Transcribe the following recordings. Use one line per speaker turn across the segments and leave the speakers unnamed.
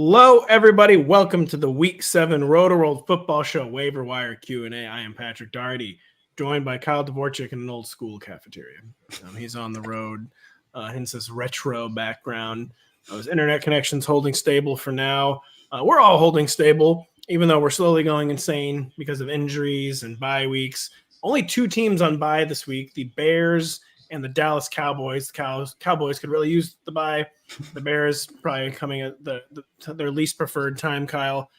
Hello, everybody. Welcome to the Week 7 Rotoworld Football Show Waiver Wire Q&A. I am Patrick Daugherty, joined by Kyle Dvorchak in an old school cafeteria. He's on the road, hence this retro background. His internet connection's holding stable for now. We're all holding stable, even though we're slowly going insane because of injuries and bye weeks. Only two teams on bye this week, the Bears and the Dallas Cowboys. The Cowboys could really use the bye. The Bears probably coming at their least preferred time, Kyle.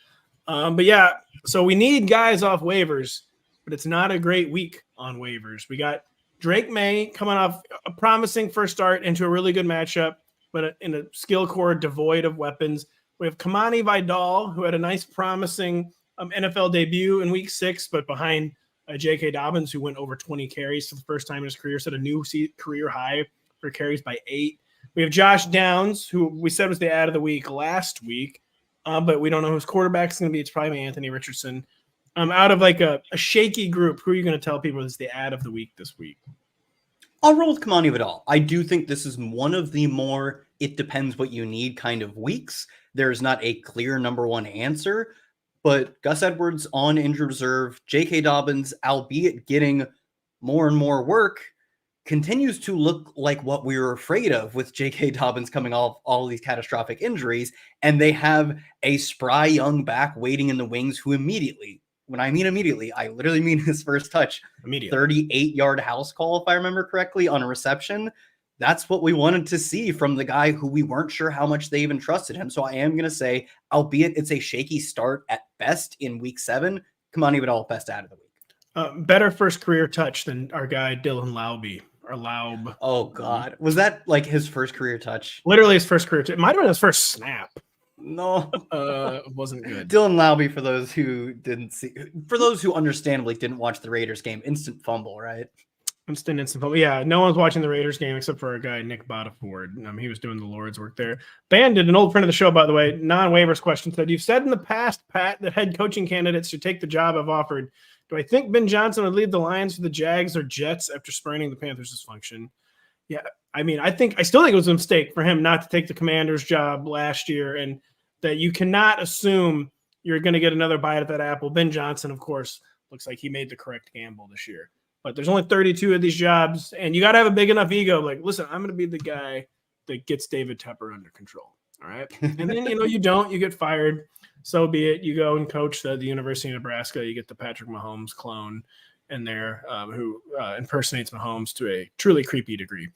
But yeah, so we need guys off waivers, but it's not a great week on waivers. We got Drake May coming off a promising first start into a really good matchup, but in a skill core devoid of weapons. We have Kamani Vidal, who had a nice promising NFL debut in week 6, but behind J.K. Dobbins, who went over 20 carries for the first time in his career, set a new career high for carries by 8. We have Josh Downs, who we said was the ad of the week last week, but we don't know whose quarterback is going to be. It's probably Anthony Richardson. Out of like a shaky group, who are you going to tell people is the ad of the week this week?
I'll roll with Kamani Vidal. I do think this is one of the more it depends what you need kind of weeks. There's not a clear number one answer, but Gus Edwards on injured reserve, J.K. Dobbins, albeit getting more and more work, continues to look like what we were afraid of with J.K. Dobbins coming off all of these catastrophic injuries. And they have a spry young back waiting in the wings who immediately, when I mean immediately, I literally mean his first touch, 38-yard house call, if I remember correctly, on a reception. That's what we wanted to see from the guy who we weren't sure how much they even trusted him. So I am going to say, albeit it's a shaky start at best in week 7, Kamani Vidal, best ad of the week.
Better first career touch than our guy Dylan Laube. Or Laub.
Oh, God. Was that like his first career touch?
Literally his first career touch. It might have been his first snap.
No.
It wasn't good.
Dylan Laube, for those who didn't see, for those who understandably didn't watch the Raiders game, instant fumble, right?
Instant fumble. Yeah, no one's watching the Raiders game except for our guy, Nick Bottaford. He was doing the Lord's work there. Bandit, an old friend of the show, by the way, non-waivers question said, you've said in the past, Pat, that head coaching candidates should take the job I've offered. Do I think Ben Johnson would leave the Lions for the Jags or Jets after spurning the Panthers' dysfunction? Yeah, I still think it was a mistake for him not to take the Commanders' job last year, and that you cannot assume you're going to get another bite at that apple. Ben Johnson, of course, looks like he made the correct gamble this year. But there's only 32 of these jobs, and you got to have a big enough ego. Like, listen, I'm going to be the guy that gets David Tepper under control. All right. And then, you get fired. So be it. You go and coach the University of Nebraska. You get the Patrick Mahomes clone in there who impersonates Mahomes to a truly creepy degree.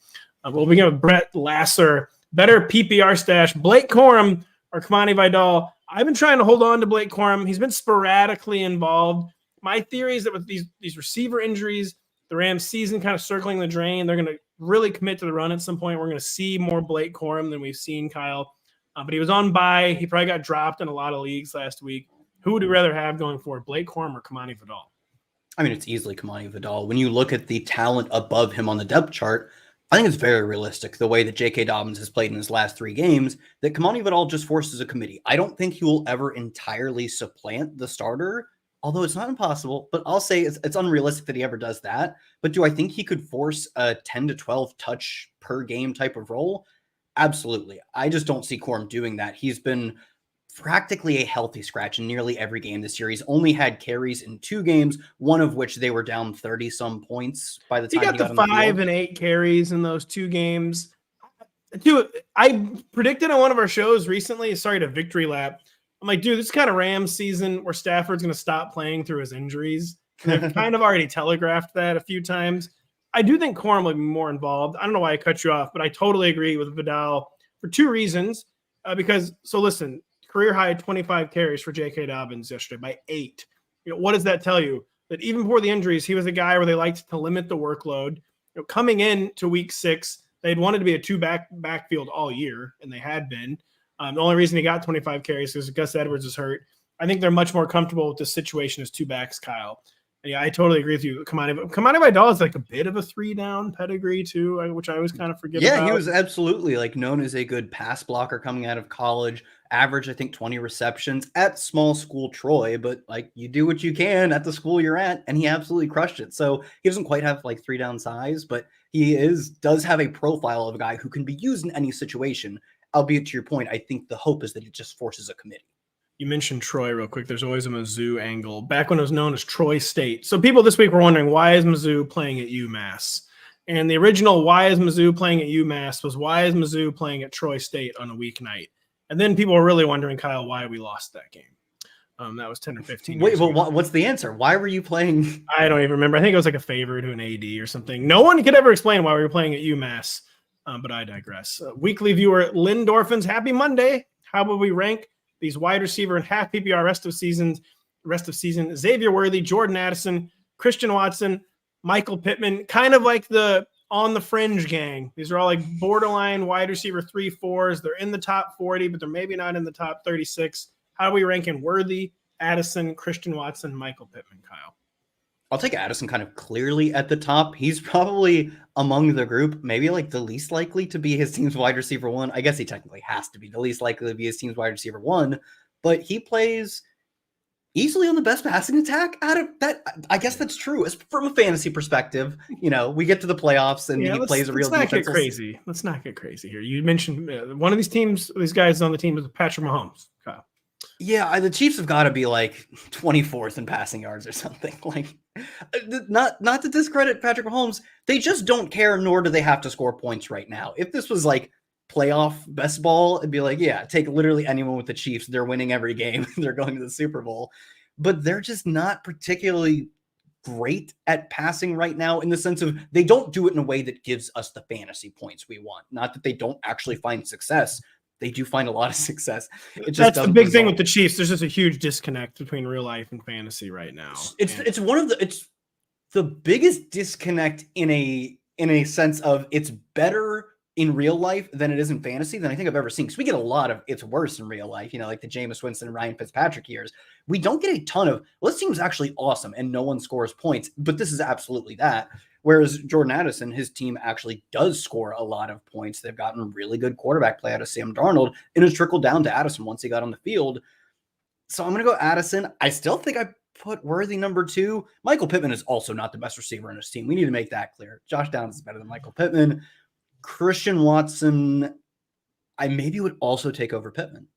We'll begin with Brett Lasser. Better PPR stash, Blake Corum or Kamani Vidal. I've been trying to hold on to Blake Corum. He's been sporadically involved. My theory is that with these receiver injuries, the Rams season kind of circling the drain, they're going to really commit to the run at some point. We're going to see more Blake Corum than we've seen, Kyle. But he was on bye. He probably got dropped in a lot of leagues last week. Who would you rather have going forward, Blake Corum or Kamani Vidal?
I mean, it's easily Kamani Vidal. When you look at the talent above him on the depth chart, I think it's very realistic, the way that J.K. Dobbins has played in his last 3 games, that Kamani Vidal just forces a committee. I don't think he will ever entirely supplant the starter, although it's not impossible, but I'll say it's unrealistic that he ever does that. But do I think he could force a 10 to 12 touch per game type of role? Absolutely. I just don't see Corum doing that. He's been practically a healthy scratch in nearly every game this year. He's only had carries in 2 games, one of which they were down 30-some points by the time
he got the 5 and 8 carries in those 2 games. Dude, I predicted on one of our shows recently, sorry to victory lap, I'm like, dude, this is kind of Rams season where Stafford's going to stop playing through his injuries. They've kind of already telegraphed that a few times. I do think Corum will be more involved. I don't know why I cut you off, but I totally agree with Vidal for 2 reasons. Listen, career high 25 carries for J.K. Dobbins yesterday by 8. What does that tell you? That even before the injuries, he was a guy where they liked to limit the workload. Coming into week 6, they'd wanted to be a 2-back backfield all year, and they had been. The only reason he got 25 carries is Gus Edwards is hurt. I think they're much more comfortable with the situation as 2 backs, Kyle. Yeah, I totally agree with you. Kamani Vidal is like a bit of a 3-down pedigree too, which I always kind of forget about.
Yeah, he was absolutely known as a good pass blocker coming out of college. Average, I think, 20 receptions at small school Troy, but you do what you can at the school you're at, and he absolutely crushed it. So he doesn't quite have 3-down size, but he does have a profile of a guy who can be used in any situation. albeit to your point, I think the hope is that it just forces a committee.
You mentioned Troy real quick. There's always a Mizzou angle. Back when it was known as Troy State. So people this week were wondering, why is Mizzou playing at UMass? And the original why is Mizzou playing at UMass was why is Mizzou playing at Troy State on a weeknight? And then people were really wondering, Kyle, why we lost that game. That was 10 or 15
Wait,
years
but
ago.
what's the answer? Why were you playing?
I don't even remember. I think it was like a favor to an AD or something. No one could ever explain why we were playing at UMass, but I digress. Weekly viewer Lynn Dorfins, happy Monday. How will we rank these wide receiver and half PPR rest of season? Xavier Worthy, Jordan Addison, Christian Watson, Michael Pittman, kind of like the on the fringe gang. These are all like borderline wide receiver 3-4s. They're in the top 40, but they're maybe not in the top 36. How are we ranking Worthy, Addison, Christian Watson, Michael Pittman, Kyle?
I'll take Addison kind of clearly at the top. He's probably among the group, maybe like the least likely to be his team's wide receiver 1. I guess he technically has to be the least likely to be his team's wide receiver 1, but he plays easily on the best passing attack out of that. I guess that's true. As from a fantasy perspective, we get to the playoffs and he plays a real defense.
Let's not get crazy. Let's not get crazy here. You mentioned one of these guys on the team is Patrick Mahomes, Kyle.
Yeah, the Chiefs have got to be like 24th in passing yards or something. Like, not to discredit Patrick Mahomes, they just don't care, nor do they have to score points right now. If this was like playoff best ball, it'd be like, yeah, take literally anyone with the Chiefs. They're winning every game. They're going to the Super Bowl. But they're just not particularly great at passing right now, in the sense of they don't do it in a way that gives us the fantasy points we want. Not that they don't actually find success. They do find a lot of success.
That's the big thing with the Chiefs. There's just a huge disconnect between real life and fantasy right now.
It's the biggest disconnect in a sense of it's better in real life than it is in fantasy than I think I've ever seen. Because we get a lot of it's worse in real life, like the Jameis Winston and Ryan Fitzpatrick years. We don't get a ton of, well, this team's actually awesome and no one scores points, but this is absolutely that. Whereas Jordan Addison, his team actually does score a lot of points. They've gotten really good quarterback play out of Sam Darnold, and it's trickled down to Addison once he got on the field. So I'm going to go Addison. I still think I put Worthy number 2. Michael Pittman is also not the best receiver in his team. We need to make that clear. Josh Downs is better than Michael Pittman. Christian Watson, I maybe would also take over Pittman.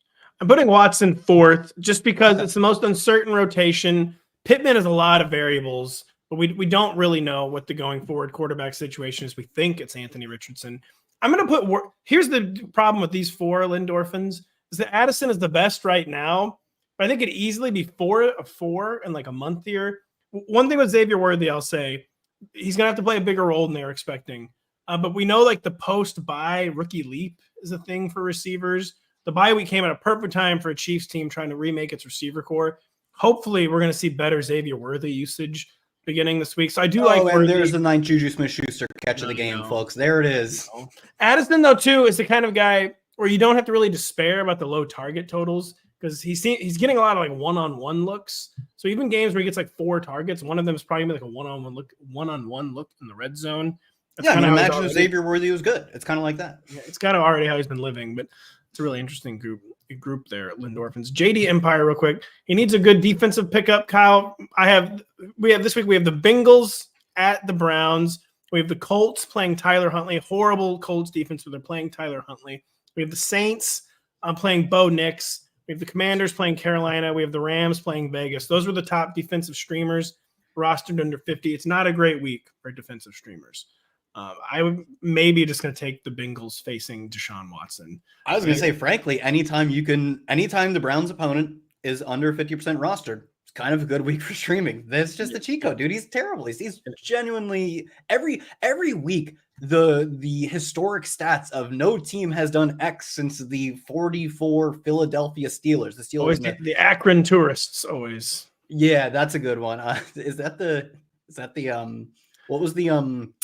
I'm putting Watson 4th just because it's the most uncertain rotation. Pittman has a lot of variables, but we don't really know what the going forward quarterback situation is. We think it's Anthony Richardson. I'm going to put – here's the problem with these 4 Lindorphins is that Addison is the best right now, but I think it'd easily be 4 in like a month here. One thing with Xavier Worthy, I'll say, he's going to have to play a bigger role than they were expecting. But we know like the post-bye rookie leap is a thing for receivers. The bye week came at a perfect time for a Chiefs team trying to remake its receiver core. Hopefully, we're going to see better Xavier Worthy usage beginning this week. So I do like
Worthy.
Worthy.
There's the 9th Juju Smith-Schuster catch of the game, folks. There it is.
Addison, though, too, is the kind of guy where you don't have to really despair about the low target totals because he's getting a lot of like one-on-one looks. So even games where he gets like 4 targets, one of them is probably like a one-on-one look in the red zone.
That's imagine if Xavier Worthy was good. It's kind of like that.
Yeah, it's kind of already how he's been living, but it's a really interesting group there at Lindorphins. JD Empire, real quick. He needs a good defensive pickup, Kyle. We have this week, we have the Bengals at the Browns. We have the Colts playing Tyler Huntley. Horrible Colts defense, but they're playing Tyler Huntley. We have the Saints playing Bo Nix. We have the Commanders playing Carolina. We have the Rams playing Vegas. Those were the top defensive streamers rostered under 50. It's not a great week for defensive streamers. I would maybe just going to take the Bengals facing Deshaun Watson.
I was going to say, frankly, anytime the Browns opponent is under 50% rostered, it's kind of a good week for streaming. That's just the cheat code, dude. He's terrible. He's genuinely every week the historic stats of no team has done X since the 44 Philadelphia Steelers. The Steelers,
always the Akron tourists, always.
Yeah, that's a good one. Is that the what was the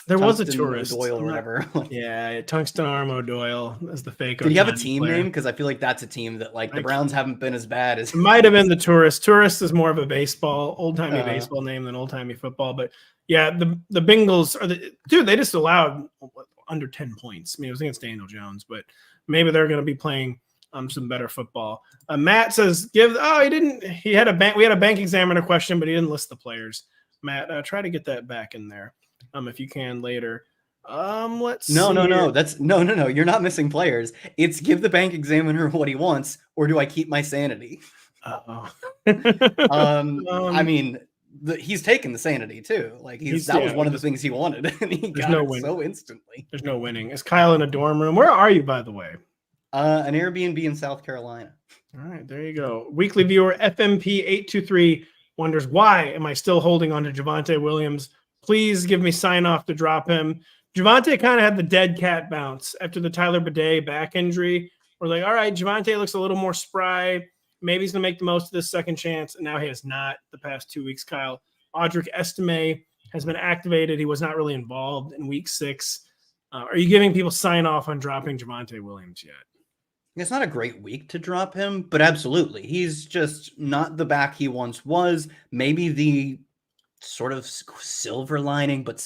there was a tourist
O'Doyle or whatever.
Yeah, Tungsten Arm O'Doyle as the fake.
Did he have a team name? Because I feel like that's a team that like the Browns haven't been as bad as.
It might have been the Tourist. Tourist is more of a old-timey baseball name than old-timey football. But yeah, the Bengals are they just allowed under 10 points. I mean, it was against Daniel Jones, but maybe they're going to be playing some better football. Matt says, we had a bank examiner question, but he didn't list the players. Matt, try to get that back in there if you can later. Let's
No,
see
no, no.
here.
That's no. You're not missing players. It's give the bank examiner what he wants, or do I keep my sanity?
Uh-oh.
I mean, he's taken the sanity too. Like that was one of the things he wanted, and he got it so instantly.
There's no winning. Is Kyle in a dorm room? Where are you, by the way?
An Airbnb in South Carolina.
All right, there you go. Weekly viewer FMP823 wonders, why am I still holding on to Javonte Williams? Please give me sign off to drop him. Javonte kind of had the dead cat bounce after the Tyler Bidet back injury. We're like, all right, Javonte looks a little more spry. Maybe he's going to make the most of this second chance. And now he has not the past 2 weeks, Kyle. Audric Estime has been activated. He was not really involved in week 6. Are you giving people sign off on dropping Javonte Williams yet?
It's not a great week to drop him, but absolutely. He's just not the back he once was. Maybe the sort of silver lining, but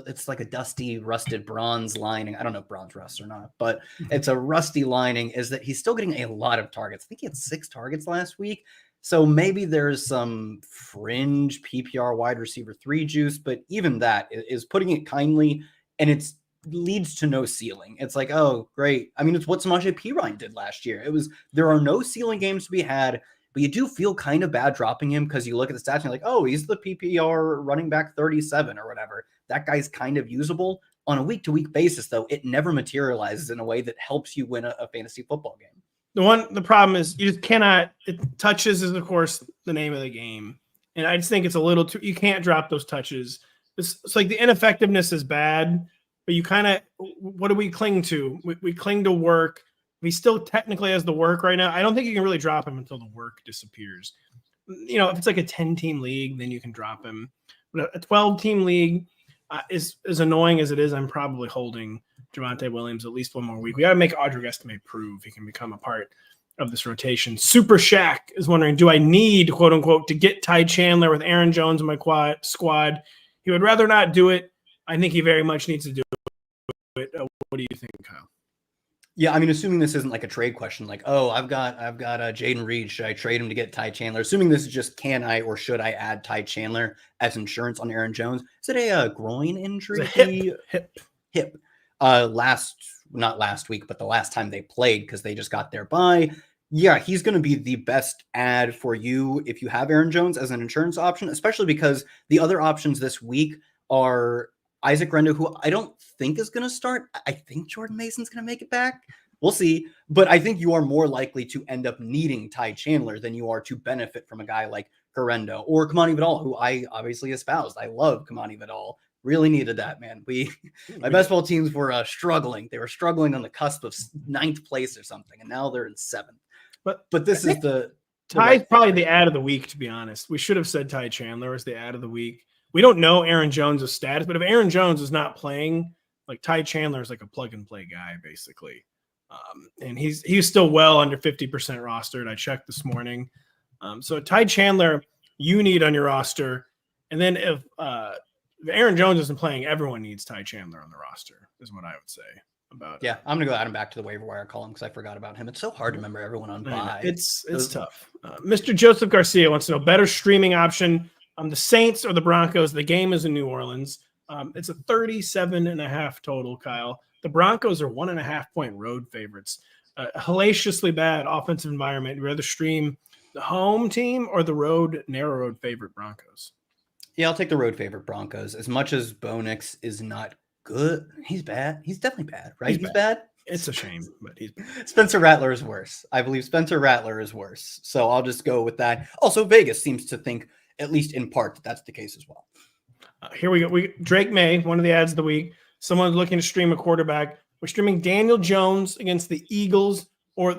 it's like a dusty, rusted bronze lining. I don't know if bronze rust or not, but it's a rusty lining, is that he's still getting a lot of targets. I think he had 6 targets last week. So maybe there's some fringe PPR wide receiver 3 juice, but even that is putting it kindly, and it's leads to no ceiling. It's like, oh, great. I mean, it's what Samaje Perine did last year. There are no ceiling games to be had, but you do feel kind of bad dropping him because you look at the stats and you're like, oh, he's the PPR running back 37 or whatever. That guy's kind of usable. On a week-to-week basis, though, it never materializes in a way that helps you win a fantasy football game.
The problem is you just cannot. Touches is, of course, the name of the game, and I just think it's a little too. You can't drop those touches. It's like the ineffectiveness is bad, but you kind of. What do we cling to? We cling to work. He still technically has the work right now. I don't think you can really drop him until the work disappears. You know, if it's like a 10-team league, then you can drop him. But a 12-team league is as annoying as it is. I'm probably holding Javonte Williams at least one more week. We got to make Audric Estime prove he can become a part of this rotation. Super Shaq is wondering, do I need, quote unquote, to get Ty Chandler with Aaron Jones in my squad? He would rather not do it. I think he very much needs to do it. What do you think, Kyle?
Yeah, I mean, assuming this isn't like a trade question, like, oh, I've got Jaden Reed. Should I trade him to get Ty Chandler? Assuming this is just, can I or should I add Ty Chandler as insurance on Aaron Jones? Is it a groin injury?
It's a hip.
Not last week, but the last time they played, because they just got their bye. Yeah, he's going to be the best add for you if you have Aaron Jones as an insurance option, especially because the other options this week are Isaac Rendo, who I don't think is going to start. I think Jordan Mason's going to make it back. We'll see. But I think you are more likely to end up needing Ty Chandler than you are to benefit from a guy like Rendo or Kamani Vidal, who I obviously espoused. I love Kamani Vidal. Really needed that, man. My best ball teams were struggling. They were struggling on the cusp of 9th place or something, and now they're in 7th. But this is
Ty's probably the ad of the week, to be honest. We should have said Ty Chandler as the ad of the week. We don't know Aaron Jones' status, but if Aaron Jones is not playing, like Ty Chandler is like a plug and play guy, basically. And he's still well under 50% rostered. I checked this morning. So Ty Chandler, you need on your roster. And then if Aaron Jones isn't playing, everyone needs Ty Chandler on the roster, is what I would say about it.
Yeah, I'm going to go add him back to the waiver wire column because I forgot about him. It's so hard to remember everyone on bye.
It's tough. Mr. Joseph Garcia wants to know, better streaming option, the Saints or the Broncos? The game is in New Orleans. It's a 37.5 total, Kyle. The Broncos are 1.5-point road favorites. Hellaciously bad offensive environment. You'd rather stream the home team or the narrow road favorite Broncos?
Yeah, I'll take the road favorite Broncos. As much as Bonix is not good, he's bad. He's definitely bad, right? He's bad.
It's a shame, but he's bad.
Spencer Rattler is worse. I believe Spencer Rattler is worse. So I'll just go with that. Also, Vegas seems to think, at least in part, that that's the case as well.
Here we go. Drake May, one of the ads of the week. Someone looking to stream a quarterback. We're streaming Daniel Jones against the Eagles, or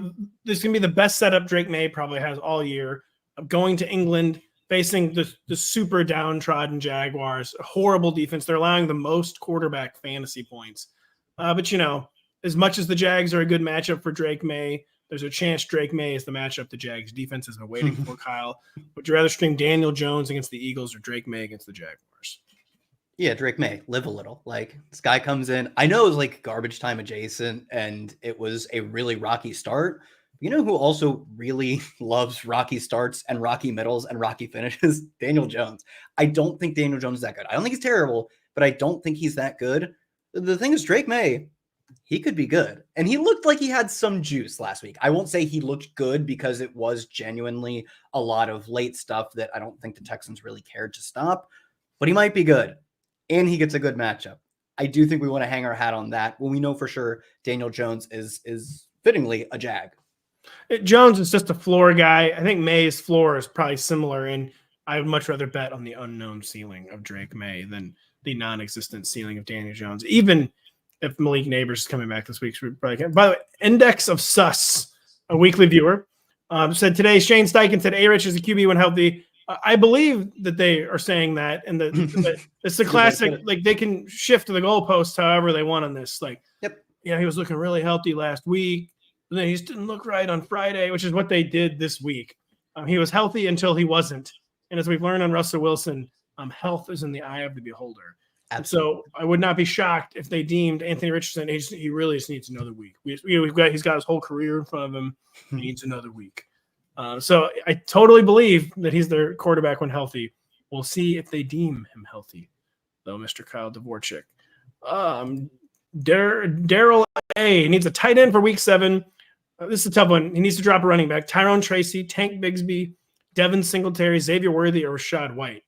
this is going to be the best setup Drake May probably has all year, of going to England, facing the super downtrodden Jaguars. A horrible defense. They're allowing the most quarterback fantasy points. But, you know, as much as the Jags are a good matchup for Drake May, there's a chance Drake May is the matchup the Jags defense has been waiting for, Kyle. Would you rather stream Daniel Jones against the Eagles or Drake May against the Jaguars?
Yeah, Drake May, live a little. Like, this guy comes in. I know it was like garbage time adjacent, and it was a really rocky start. You know who also really loves rocky starts and rocky middles and rocky finishes? Daniel Jones. I don't think Daniel Jones is that good. I don't think he's terrible, but I don't think he's that good. The thing is, Drake May, he could be good. And he looked like he had some juice last week. I won't say he looked good because it was genuinely a lot of late stuff that I don't think the Texans really cared to stop, but he might be good. And he gets a good matchup. I do think we want to hang our hat on that when we know for sure Daniel Jones is fittingly a Jag.
Jones is just a floor guy. I think May's floor is probably similar, and I would much rather bet on the unknown ceiling of Drake May than the non-existent ceiling of Daniel Jones. Even if Malik Neighbors is coming back this week, so we probably can. By the way, Index of Sus, a weekly viewer, said today Shane Steichen said A-Rich is a QB when healthy. I believe that they are saying that, and it's the classic, like they can shift the goalposts however they want on this. Like, he was looking really healthy last week, but then he just didn't look right on Friday, which is what they did this week. He was healthy until he wasn't. And as we've learned on Russell Wilson, health is in the eye of the beholder. So I would not be shocked if they deemed Anthony Richardson, he really just needs another week. He's got his whole career in front of him. He needs another week. So I totally believe that he's their quarterback when healthy. We'll see if they deem him healthy, though, Mr. Kyle Dvorchak. Daryl A. needs a tight end for week 7. This is a tough one. He needs to drop a running back. Tyrone Tracy, Tank Bigsby, Devin Singletary, Xavier Worthy, or Rashad White.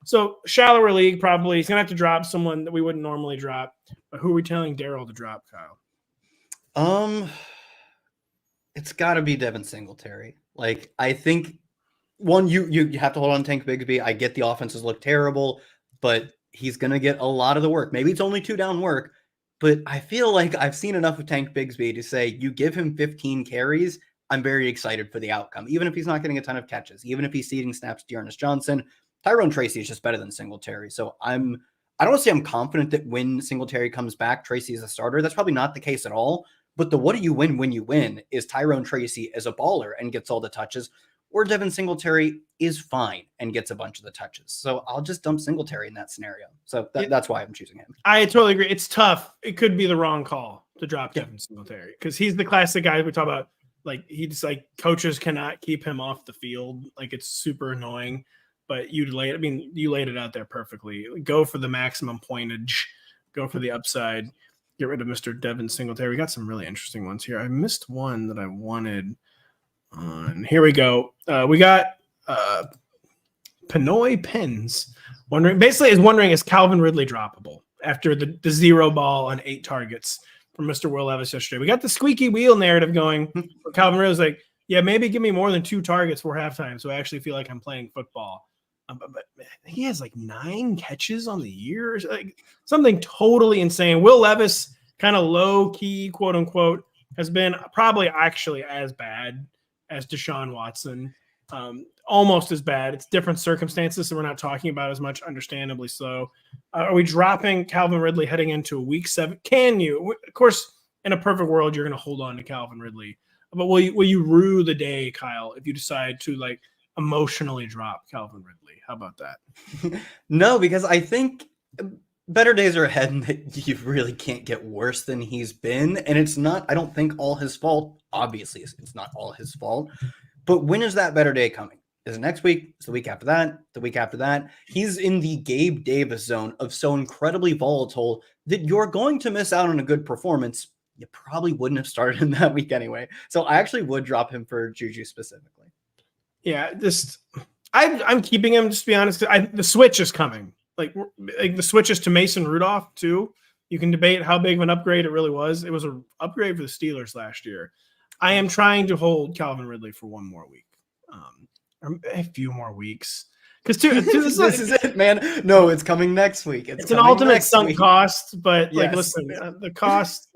So shallower league, probably. He's going to have to drop someone that we wouldn't normally drop. But who are we telling Daryl to drop, Kyle?
It's got to be Devin Singletary. Like, I think, one, you have to hold on to Tank Bigsby. I get the offenses look terrible, but he's going to get a lot of the work. Maybe it's only 2 down work, but I feel like I've seen enough of Tank Bigsby to say you give him 15 carries, I'm very excited for the outcome. Even if he's not getting a ton of catches, even if he's ceding snaps to Dearness Johnson, Tyrone Tracy is just better than Singletary. So I don't want to say I'm confident that when Singletary comes back, Tracy is a starter. That's probably not the case at all. But the what do you win when you win is Tyrone Tracy as a baller and gets all the touches, or Devin Singletary is fine and gets a bunch of the touches. So I'll just dump Singletary in that scenario. So that's why I'm choosing him.
I totally agree. It's tough. It could be the wrong call to drop Devin Singletary because he's the classic guy we talk about. Like, he's like, coaches cannot keep him off the field. Like, it's super annoying. But you laid it out there perfectly. Go for the maximum pointage. Go for the upside. Get rid of Mr. Devin Singletary. We got some really interesting ones here. I missed one that I wanted on. Here we go. We got Pinoy Pins wondering is Calvin Ridley droppable after the 0 ball on 8 targets from Mr. Will Levis yesterday. We got the squeaky wheel narrative going. Calvin Ridley's like, yeah, maybe give me more than 2 targets for halftime, so I actually feel like I'm playing football. But he has like 9 catches on the year, like something totally insane. Will Levis, kind of low key, quote unquote, has been probably actually as bad as Deshaun Watson, almost as bad. It's different circumstances, so we're not talking about as much, understandably so. Are we dropping Calvin Ridley heading into week 7? Can you? Of course, in a perfect world, you're going to hold on to Calvin Ridley, but will you rue the day, Kyle, if you decide to like emotionally drop Calvin Ridley? How about that?
No, because I think better days are ahead and that you really can't get worse than he's been. And it's not, I don't think, all his fault. Obviously, it's not all his fault. But when is that better day coming? Is it next week? Is the week after that? The week after that? He's in the Gabe Davis zone of so incredibly volatile that you're going to miss out on a good performance. You probably wouldn't have started him that week anyway. So I actually would drop him for Juju specifically.
Yeah, I'm keeping him, just to be honest. The switch is coming. Like the switch is to Mason Rudolph, too. You can debate how big of an upgrade it really was. It was an upgrade for the Steelers last year. I am trying to hold Calvin Ridley for one more week. Or a few more weeks. Because
this is it, man. No, it's coming next week.
It's an ultimate sunk cost, but like, listen, the cost,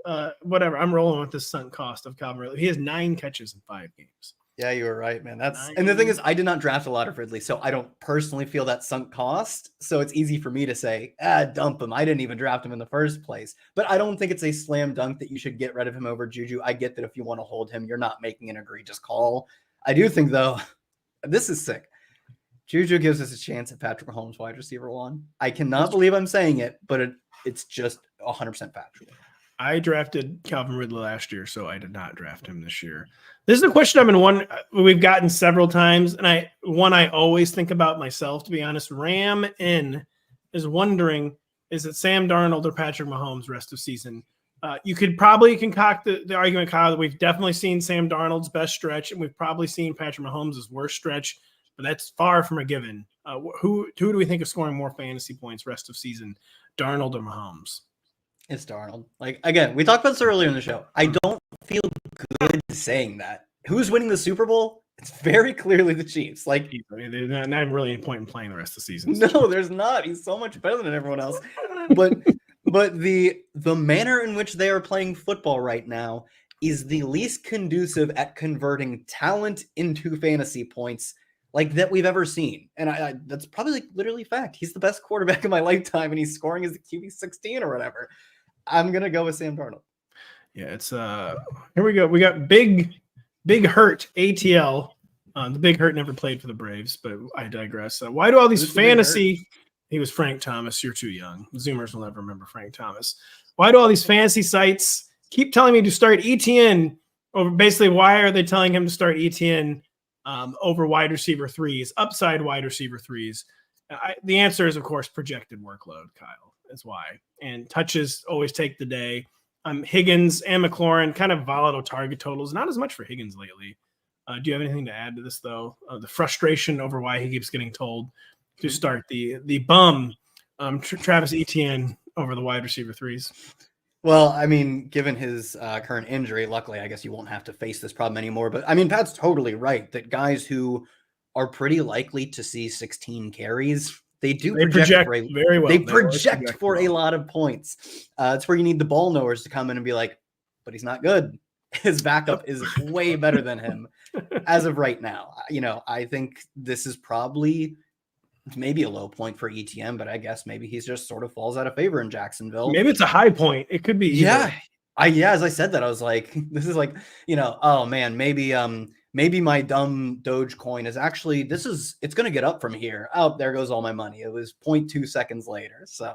whatever. I'm rolling with the sunk cost of Calvin Ridley. He has 9 catches in 5 games.
Yeah, you were right, man. And the thing is, I did not draft a lot of Ridley, so I don't personally feel that sunk cost. So it's easy for me to say, dump him. I didn't even draft him in the first place. But I don't think it's a slam dunk that you should get rid of him over Juju. I get that if you want to hold him, you're not making an egregious call. I do think, though, this is sick. Juju gives us a chance at Patrick Mahomes wide receiver 1. I cannot believe I'm saying it, but it's just 100% factual.
I drafted Calvin Ridley last year, so I did not draft him this year. This is a question we've gotten several times, and I always think about myself, to be honest. Ram N is wondering, Is it Sam Darnold or Patrick Mahomes rest of season? You could probably concoct the argument, Kyle, that we've definitely seen Sam Darnold's best stretch, and we've probably seen Patrick Mahomes' worst stretch, but that's far from a given. Who do we think is scoring more fantasy points rest of season, Darnold or Mahomes?
It's Darnold. Like, again, we talked about this earlier in the show. I don't feel good saying that. Who's winning the Super Bowl? It's very clearly the Chiefs. Like,
I mean, there's not really any point in playing the rest of the season.
No, there's not. He's so much better than everyone else. But the manner in which they are playing football right now is the least conducive at converting talent into fantasy points like that we've ever seen. And I that's probably like literally fact. He's the best quarterback in my lifetime, and he's scoring as a QB 16 or whatever. I'm gonna go with Sam Darnold.
Yeah, it's here we go. We got Big Hurt ATL. The Big Hurt never played for the Braves, but I digress. Why do all these fantasy? He was Frank Thomas. You're too young. Zoomers will never remember Frank Thomas. Why do all these fantasy sites keep telling me to start ETN over? Basically, why are they telling him to start ETN over wide receiver threes, upside wide receiver threes? The answer is, of course, projected workload, Kyle. That's why. And touches always take the day. Higgins and McLaurin, kind of volatile target totals. Not as much for Higgins lately. Do you have anything to add to this, though? The frustration over why he keeps getting told to start the bum Travis Etienne over the wide receiver threes.
Well, I mean, given his current injury, luckily, I guess you won't have to face this problem anymore. But I mean, Pat's totally right that guys who are pretty likely to see 16 carries, they project very well. They project for a lot of points. It's where you need the ball knowers to come in and be like, but he's not good. His backup is way better than him as of right now. You know, I think this is probably maybe a low point for ETN, but I guess maybe he's just sort of falls out of favor in Jacksonville.
Maybe it's a high point. It could be.
Yeah. As I said that, I was like, this is like, you know, oh man, maybe my dumb Dogecoin is actually, it's going to get up from here. Oh, there goes all my money. It was 0.2 seconds later. So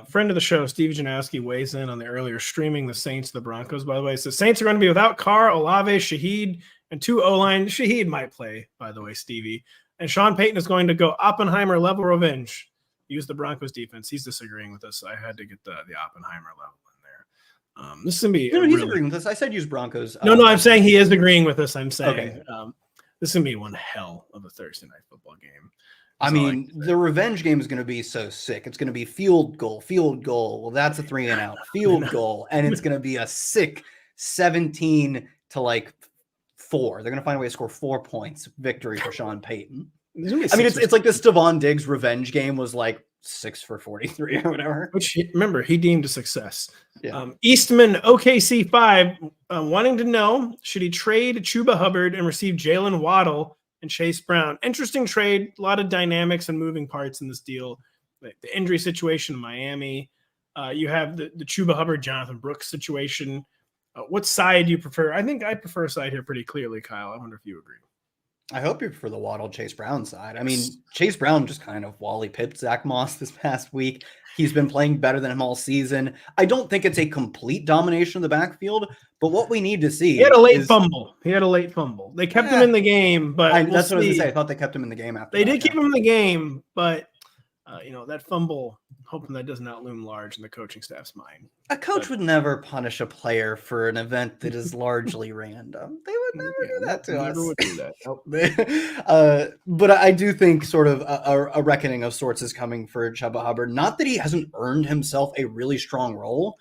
friend of the show, Steve Janowski, weighs in on the earlier streaming the Saints, the Broncos, by the way. So Saints are going to be without Carr, Olave, Shaheed, and 2 O-line. Shaheed might play, by the way, Stevie. And Sean Payton is going to go Oppenheimer level revenge. Use the Broncos defense. He's disagreeing with us. I had to get the Oppenheimer level in there. This is going to be.
No, he's agreeing with us. I said use Broncos.
No, I'm saying he is agreeing with us. I'm saying this is going to be one hell of a Thursday night football game.
I mean, the revenge game is going to be so sick. It's going to be field goal. Well, that's a 3 and out. Field goal. And it's going to be a sick 17 to 4. They're going to find a way to score 4 points. Victory for Sean Payton. I mean, it's like the Stephon Diggs revenge game was 6 for 43 or whatever.
Which, remember, he deemed a success.
Yeah.
Eastman OKC 5 wanting to know, should he trade Chuba Hubbard and receive Jalen Waddle and Chase Brown? Interesting trade. A lot of dynamics and moving parts in this deal. The injury situation in Miami. You have the Chuba Hubbard, Jonathan Brooks situation. What side do you prefer? I think I prefer a side here pretty clearly, Kyle. I wonder if you agree.
I hope you prefer the Waddle Chase Brown side. I mean, Chase Brown just kind of Wally pipped Zach Moss this past week. He's been playing better than him all season. I don't think it's a complete domination of the backfield, but what we need to see.
He had a late fumble. They kept him in the game, but
that's what I was going to say. I thought they kept him in the game after.
They did keep him in the game, but that fumble, hoping that doesn't outloom large in the coaching staff's mind.
A coach would never punish a player for an event that is largely random. They would never do that to us.
Never would do that.
But I do think sort of a reckoning of sorts is coming for Chuba Hubbard. Not that he hasn't earned himself a really strong role.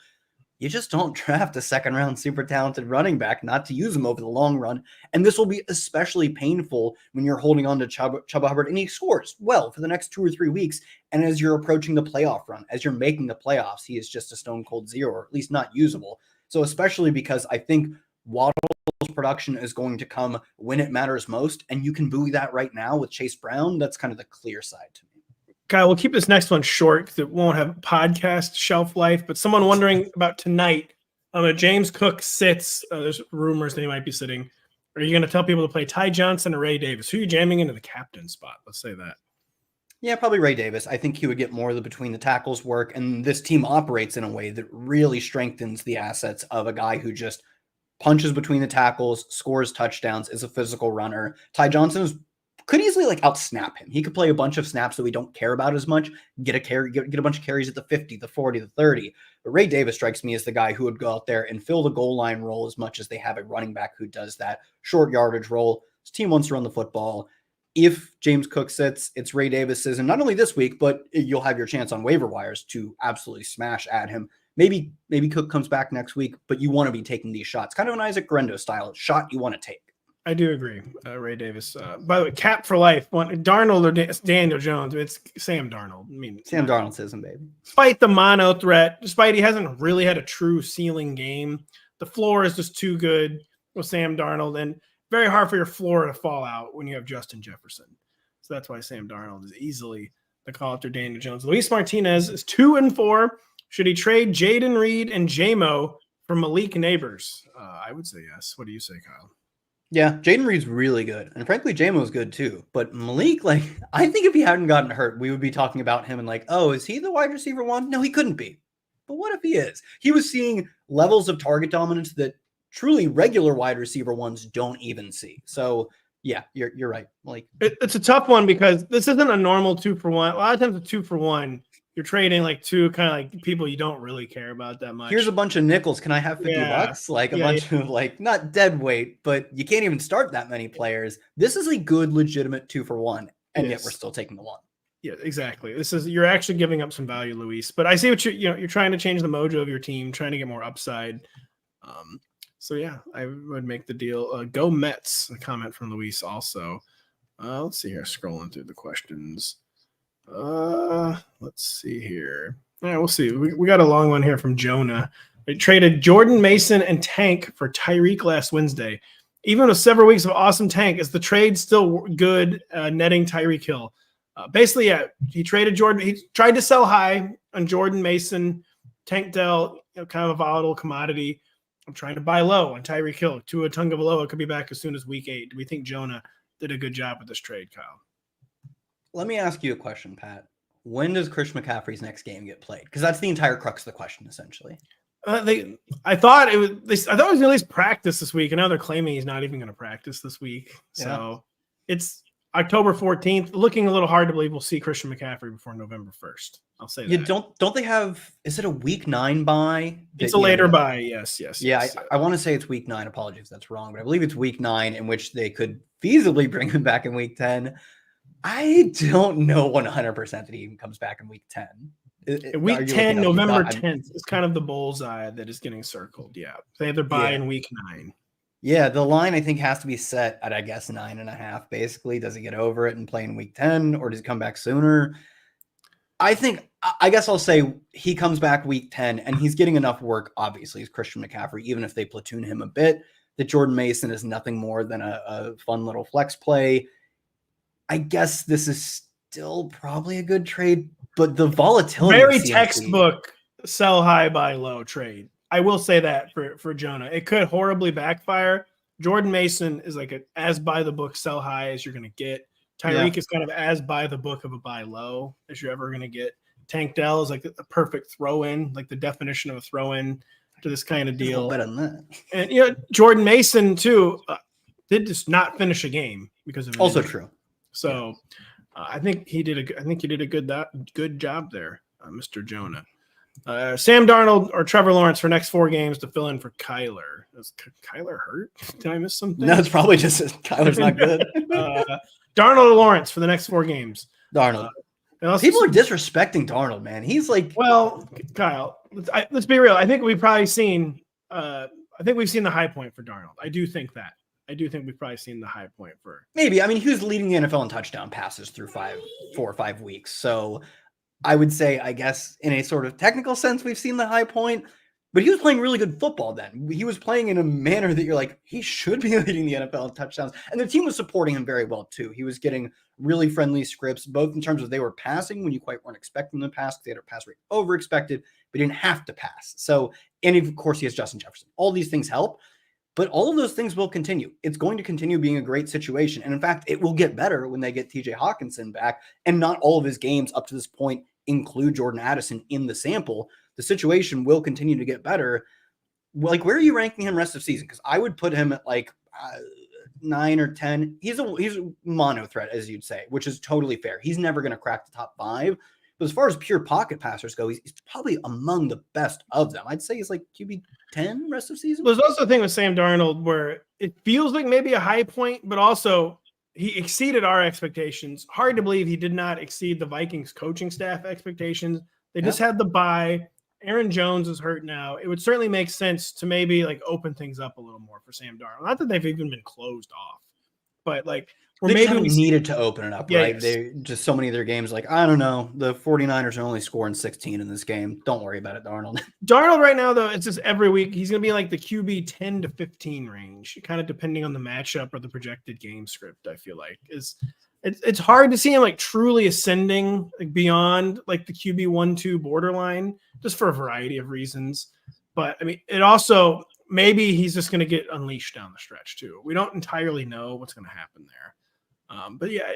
You just don't draft a second-round super talented running back not to use him over the long run. And this will be especially painful when you're holding on to Chuba Hubbard and he scores well for the next 2 or 3 weeks. And as you're approaching the playoff run, as you're making the playoffs, he is just a stone cold zero, or at least not usable. So especially because I think Waddle's production is going to come when it matters most. And you can buoy that right now with Chase Brown. That's kind of the clear side to me.
Kyle, we'll keep this next one short because it won't have podcast shelf life. But someone wondering about tonight, James Cook sits. There's rumors that he might be sitting. Are you going to tell people to play Ty Johnson or Ray Davis? Who are you jamming into the captain spot? Let's say that.
Yeah, probably Ray Davis. I think he would get more of the between the tackles work. And this team operates in a way that really strengthens the assets of a guy who just punches between the tackles, scores touchdowns, is a physical runner. Ty Johnson is could easily like outsnap him. He could play a bunch of snaps that we don't care about as much, get a bunch of carries at the 50, the 40, the 30. But Ray Davis strikes me as the guy who would go out there and fill the goal line role as much as they have a running back who does that short yardage role. His team wants to run the football. If James Cook sits, it's Ray Davis's, and not only this week, but you'll have your chance on waiver wires to absolutely smash at him. Maybe Cook comes back next week, but you want to be taking these shots. Kind of an Isaac Guerrero style shot you want to take.
I do agree, Ray Davis. By the way, cap for life. Darnold or Daniel Jones? It's Sam Darnold. I mean,
Sam Darnoldism, baby.
Despite the mono threat, despite he hasn't really had a true ceiling game, the floor is just too good with Sam Darnold, and very hard for your floor to fall out when you have Justin Jefferson. So that's why Sam Darnold is easily the call after Daniel Jones. Luis Martinez is 2-4. Should he trade Jaden Reed and JMO for Malik Neighbors? I would say yes. What do you say, Kyle?
Yeah, Jaden Reed's really good. And frankly, JMO's good too. But Malik, like, I think if he hadn't gotten hurt, we would be talking about him and like, oh, is he the wide receiver one? No, he couldn't be. But what if he is? He was seeing levels of target dominance that truly regular wide receiver ones don't even see. So yeah, you're right. Like,
it's a tough one because this isn't a normal 2-for-1. A lot of times a 2-for-1, you're trading like two kind of like people you don't really care about that much.
Here's a bunch of nickels. Can I have $50? Like a bunch of like not dead weight, but you can't even start that many players. This is a good, legitimate 2-for-1, and yet we're still taking the one.
Yeah, exactly. You're actually giving up some value, Luis. But I see what you're trying to change the mojo of your team, trying to get more upside. So yeah, I would make the deal. Go Mets. A comment from Luis also. Let's see here. Scrolling through the questions. Let's see here. All right, we'll see. We got a long one here from Jonah. They traded Jordan Mason and Tank for Tyreek last Wednesday. Even with several weeks of awesome Tank, is the trade still good, netting Tyreek Hill? Basically, yeah, he traded Jordan. He tried to sell high on Jordan Mason. Tank Dell, kind of a volatile commodity. I'm trying to buy low on Tyreek Hill. Tua Tagovailoa could be back as soon as week 8. Do we think Jonah did a good job with this trade, Kyle?
Let me ask you a question, Pat. When does Chris McCaffrey's next game get played? Because that's the entire crux of the question, essentially.
I thought it was going to at least practice this week, and now they're claiming he's not even going to practice this week. So it's October 14th. Looking a little hard to believe we'll see Christian McCaffrey before November 1st. I'll say that.
Don't they have? Is it a week 9 bye?
It's a later bye. Yes.
Yeah, I want to say it's week 9. Apologies, that's wrong, but I believe it's week 9 in which they could feasibly bring him back in week 10. I don't know 100% that he even comes back in week 10.
Week 10, November 10th is kind of the bullseye that is getting circled. Yeah. They have their bye in week 9.
Yeah, the line I think has to be set at, I guess, 9.5, basically. Does he get over it and play in week 10, or does he come back sooner? I guess I'll say he comes back week 10, and he's getting enough work, obviously, as Christian McCaffrey, even if they platoon him a bit, that Jordan Mason is nothing more than a fun little flex play. I guess this is still probably a good trade, but the volatility.
Very textbook sell high, buy low trade. I will say that for Jonah. It could horribly backfire. Jordan Mason is like an as by the book sell high as you're going to get. Tyreek is kind of as by the book of a buy low as you're ever going to get. Tank Dell is like a perfect throw in, like the definition of a throw in to this kind of deal.
Better than that.
And Jordan Mason too did just not finish a game because of
also
injury.
True.
So I think he did a good job there, Mr. Jonah. Sam Darnold or Trevor Lawrence for next 4 games to fill in for Kyler. Is Kyler hurt? Did I miss something?
No, it's probably just Kyler's not good.
Darnold or Lawrence for the next 4 games.
Darnold. People are disrespecting Darnold, man. He's like,
well, Kyle. Let's be real. I think we've probably seen. I think we've seen the high point for Darnold. I do think we've probably seen the high point for.
Maybe. I mean, he was leading the NFL in touchdown passes through 4 or 5 weeks. So I would say, I guess, in a sort of technical sense, we've seen the high point. But he was playing really good football then. He was playing in a manner that you're like, he should be leading the NFL in touchdowns. And the team was supporting him very well, too. He was getting really friendly scripts, both in terms of they were passing when you quite weren't expecting them to pass. They had a pass rate over expected, but didn't have to pass. So, and of course, he has Justin Jefferson. All these things help. But all of those things will continue. It's going to continue being a great situation. And in fact, it will get better when they get TJ Hawkinson back. And not all of his games up to this point include Jordan Addison in the sample. The situation will continue to get better. Like, where are you ranking him rest of season? Because I would put him at like 9 or 10, he's a mono threat, as you'd say, which is totally fair. He's never going to crack the top 5. But as far as pure pocket passers go, he's probably among the best of them. I'd say he's like QB 10 rest of season.
There's also a thing with Sam Darnold where it feels like maybe a high point, but also he exceeded our expectations. Hard to believe he did not exceed the Vikings coaching staff expectations. They just had the bye. Aaron Jones is hurt now. It would certainly make sense to maybe like open things up a little more for Sam Darnold. Not that they've even been closed off, but like
they maybe we needed to open it up, right? Yes. They just so many of their games, like, I don't know, the 49ers are only scoring 16 in this game. Don't worry about it, Darnold.
Darnold right now, though, it's just every week he's going to be like the QB 10 to 15 range, kind of depending on the matchup or the projected game script. I feel like it's hard to see him like truly ascending like beyond like the QB 1-2 borderline, just for a variety of reasons. But I mean, it also maybe he's just going to get unleashed down the stretch too. We don't entirely know what's going to happen there. But yeah,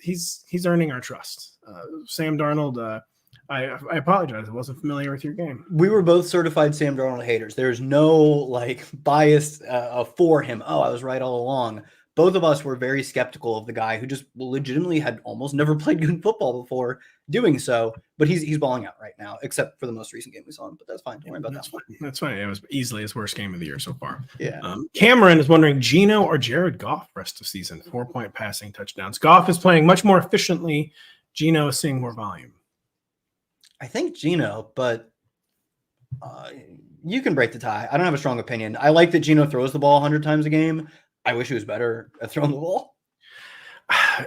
he's earning our trust. Sam Darnold, I apologize. I wasn't familiar with your game.
We were both certified Sam Darnold haters. There's no like bias for him. Oh, I was right all along. Both of us were very skeptical of the guy who just legitimately had almost never played good football before doing so. But he's balling out right now, except for the most recent game we saw him. But that's fine. Don't worry about that.
That's fine. It was easily his worst game of the year so far.
Yeah.
Cameron is wondering Geno or Jared Goff rest of season. 4-point passing touchdowns. Goff is playing much more efficiently. Geno is seeing more volume.
I think Geno, but you can break the tie. I don't have a strong opinion. I like that Geno throws the ball 100 times a game. I wish he was better at throwing the ball.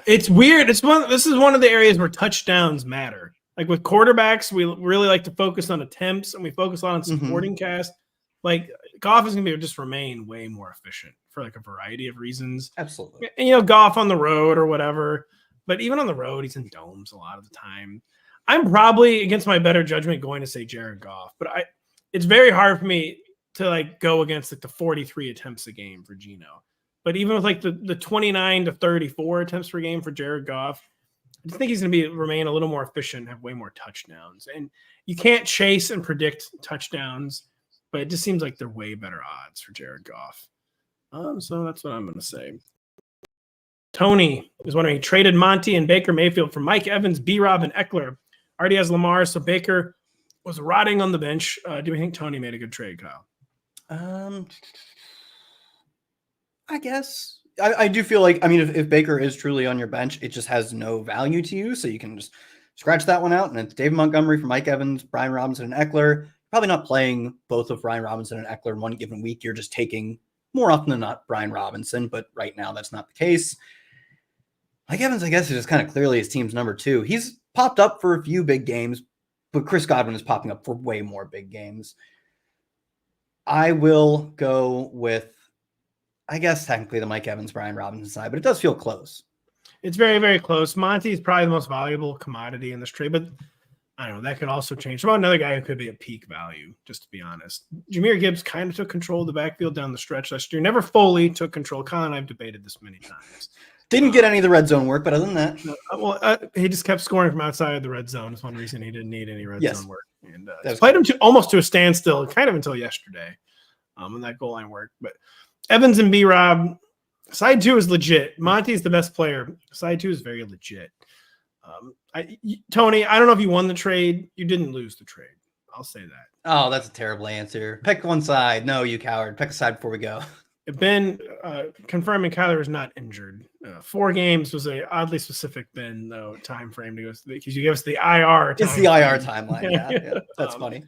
It's weird. This is one of the areas where touchdowns matter. Like with quarterbacks, we really like to focus on attempts and we focus a lot on supporting cast. Like Goff is going to be just remain way more efficient for like a variety of reasons.
Absolutely.
And, Goff on the road or whatever. But even on the road, he's in domes a lot of the time. I'm probably against my better judgment going to say Jared Goff, but it's very hard for me to like go against like the 43 attempts a game for Geno. But even with like the 29 to 34 attempts per game for Jared Goff, I just think he's going to remain a little more efficient, have way more touchdowns. And you can't chase and predict touchdowns, but it just seems like they're way better odds for Jared Goff. So that's what I'm going to say. Tony is wondering, he traded Monty and Baker Mayfield for Mike Evans, B-Rob, and Eckler. Already has Lamar, so Baker was rotting on the bench. Do we think Tony made a good trade, Kyle?
I guess I do feel like, I mean, if Baker is truly on your bench, it just has no value to you. So you can just scratch that one out. And it's David Montgomery for Mike Evans, Brian Robinson, and Eckler. Probably not playing both of Brian Robinson and Eckler in one given week. You're just taking more often than not Brian Robinson, but right now that's not the case. Mike Evans, I guess, is just kind of clearly his team's number 2. He's popped up for a few big games, but Chris Godwin is popping up for way more big games. I will go with, I guess, technically the Mike Evans, Brian Robinson side, but it does feel close.
It's very, very close. Monty is probably the most valuable commodity in this trade, but I don't know. That could also change. About another guy who could be a peak value, just to be honest. Jahmyr Gibbs kind of took control of the backfield down the stretch last year. Never fully took control. Colin and I have debated this many times.
Didn't get any of the red zone work, but other than that.
He just kept scoring from outside of the red zone. That's one reason he didn't need any red zone work. And played him almost to a standstill, kind of until yesterday when that goal line worked. But Evans and B-Rob, side 2 is legit. Monty's the best player. Side 2 is very legit. Tony, I don't know if you won the trade. You didn't lose the trade. I'll say that.
Oh, that's a terrible answer. Pick one side. No, you coward. Pick a side before we go.
Ben confirming Kyler is not injured. 4 games was a oddly specific Ben though time frame to go because you gave us the IR.
It's the IR timeline. Yeah. That's funny.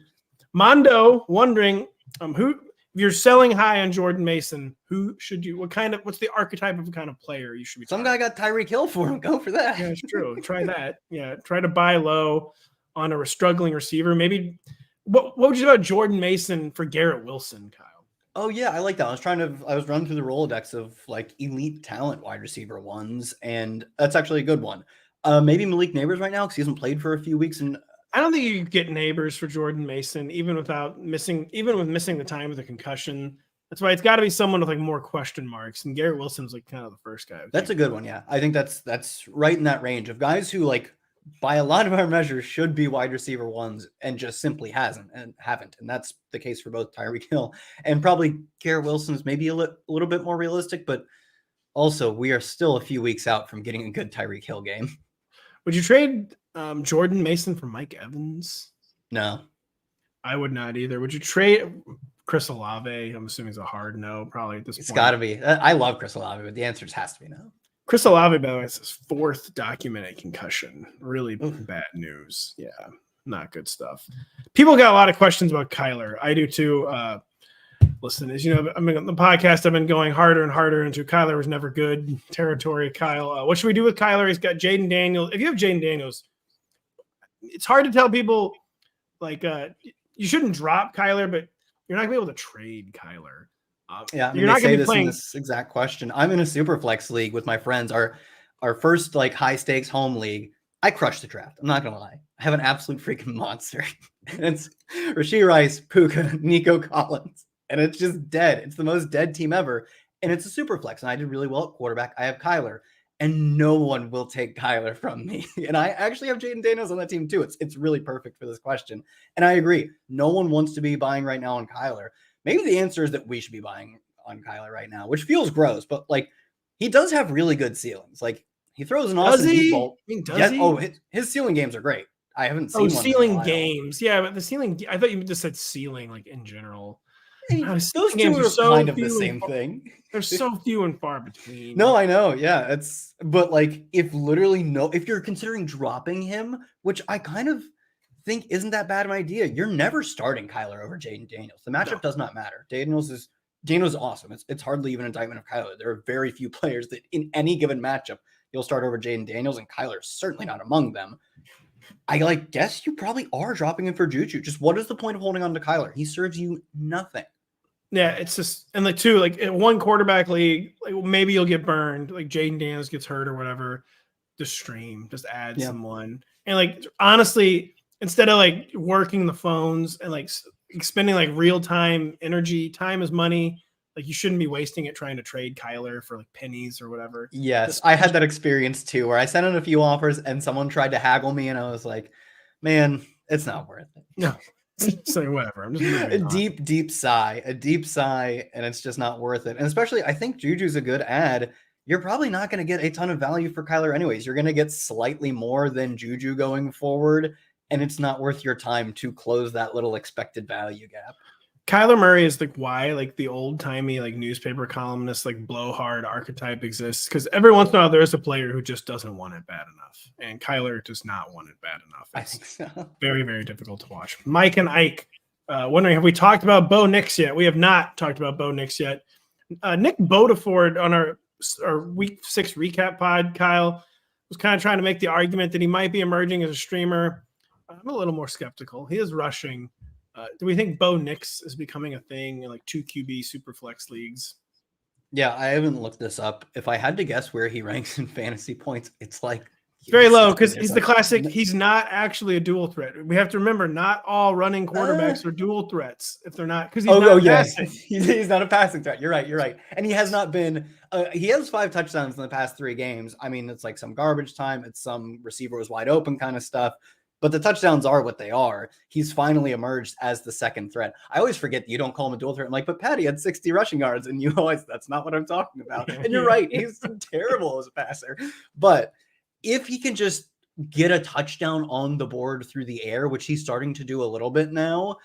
Mondo wondering who, if you're selling high on Jordan Mason, who should you? What's the archetype of kind of player you should be?
Some guy got Tyreek Hill for him. Go for that.
Yeah, it's true. Try that. Yeah, try to buy low on a struggling receiver. Maybe. What would you do about Jordan Mason for Garrett Wilson, Kyle?
Oh yeah, I like that. I was running through the Rolodex of like elite talent wide receiver ones, and that's actually a good one. Maybe Malik Neighbors right now because he hasn't played for a few weeks, and
I don't think you could get Neighbors for Jordan Mason, even with missing the time with a concussion. That's why it's got to be someone with like more question marks, and Garrett Wilson's like kind of the first guy.
That's a good one. Yeah, I think that's right in that range of guys who like by a lot of our measures should be wide receiver ones and just simply haven't. And that's the case for both Tyreek Hill and probably Garrett Wilson's maybe a little bit more realistic, but Also, we are still a few weeks out from getting a good Tyreek Hill game.
Would you trade Jordan Mason for Mike Evans?
No.
I would not either. Would you trade Chris Olave? I'm assuming it's a hard no, probably at this point.
It's got to be. I love Chris Olave, but the answer just has to be no.
Chris Olave, by the way, is his 4th documented concussion. Really bad news. Yeah, not good stuff. People got a lot of questions about Kyler. I do too. Listen, as you know, I mean, on the podcast, I've been going harder and harder into Kyler was never good territory. Kyle, what should we do with Kyler? He's got Jaden Daniels. If you have Jaden Daniels, it's hard to tell people like you shouldn't drop Kyler, but you're not gonna be able to trade Kyler.
Yeah, I mean,
you're not
going
to be playing
this exact question. I'm in a super flex league with my friends. Our first like high stakes home league. I crushed the draft. I'm not gonna lie. I have an absolute freaking monster. And it's Rashee Rice, Puka, Nico Collins, and it's just dead. It's the most dead team ever, and it's a super flex. And I did really well at quarterback. I have Kyler, and no one will take Kyler from me. And I actually have Jaden Daniels on that team too. It's really perfect for this question. And I agree. No one wants to be buying right now on Kyler. Maybe the answer is that we should be buying on Kyler right now, which feels gross, but like he does have really good ceilings. Like he throws an awesome deep ball.
I mean, does he?
Oh, his ceiling games are great. I haven't seen one
ceiling games. Yeah, but the ceiling. I thought you just said ceiling, like in general.
Those two are so kind of the same thing.
They're so few and far between.
No, I know. Yeah, but like if you're considering dropping him, which I kind of think isn't that bad of an idea. You're never starting Kyler over Jaden Daniels. The matchup does not matter. Daniels is awesome. It's hardly even an indictment of Kyler. There are very few players that in any given matchup you'll start over Jaden Daniels, and Kyler is certainly not among them. I guess you probably are dropping him for Juju. Just what is the point of holding on to Kyler? He serves you nothing.
Yeah, it's just and like two, like in one quarterback league, like maybe you'll get burned, like Jaden Daniels gets hurt or whatever. Just add someone. And like honestly, instead of like working the phones and like expending like real time energy, time is money. Like you shouldn't be wasting it trying to trade Kyler for like pennies or whatever.
Yes, I had that experience too, where I sent in a few offers and someone tried to haggle me, and I was like, "Man, it's not worth it."
No, so whatever. I'm just
a deep sigh, and it's just not worth it. And especially, I think Juju's a good ad. You're probably not going to get a ton of value for Kyler anyways. You're going to get slightly more than Juju going forward, and it's not worth your time to close that little expected value gap.
Kyler Murray is like why like the old timey like newspaper columnist like blowhard archetype exists, because every once in a while there is a player who just doesn't want it bad enough, and Kyler does not want it bad enough. It's
I think so.
Very, very difficult to watch. Mike and Ike wondering, have we talked about Bo Nix yet? We have not talked about Bo Nix yet. Nick Bodeford on our week 6 recap pod, Kyle, was kind of trying to make the argument that he might be emerging as a streamer. I'm a little more skeptical. He is rushing. Do we think Bo Nix is becoming a thing in like 2 QB super flex leagues?
Yeah, I haven't looked this up. If I had to guess where he ranks in fantasy points, it's like
very low because he's the classic. He's not actually a dual threat. We have to remember not all running quarterbacks are dual threats if they're not, because he's not passing.
He's not a passing threat. You're right. And he has not been. He has 5 touchdowns in the past 3 games. I mean, it's like some garbage time. It's some receiver was wide open kind of stuff. But the touchdowns are what they are. He's finally emerged as the second threat. I always forget that you don't call him a dual threat. I'm like, but Patty had 60 rushing yards, and you always, that's not what I'm talking about. And you're right. He's terrible as a passer. But if he can just get a touchdown on the board through the air, which he's starting to do a little bit now,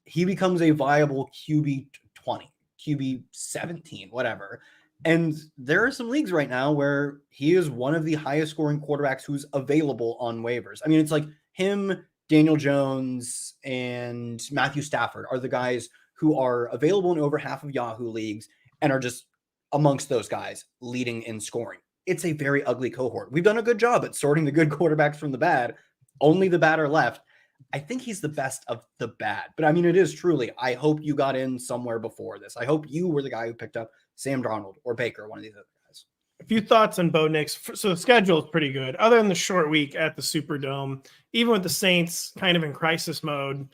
he becomes a viable QB 20, QB 17, whatever. And there are some leagues right now where he is one of the highest scoring quarterbacks who's available on waivers. I mean, it's like him, Daniel Jones, and Matthew Stafford are the guys who are available in over half of Yahoo leagues and are just amongst those guys leading in scoring. It's a very ugly cohort. We've done a good job at sorting the good quarterbacks from the bad. Only the bad are left. I think he's the best of the bad. But I mean, it is truly, I hope you got in somewhere before this. I hope you were the guy who picked up Sam Darnold or Baker, one of these other guys.
A few thoughts on Bo Nix. So the schedule is pretty good. Other than the short week at the Superdome, even with the Saints kind of in crisis mode,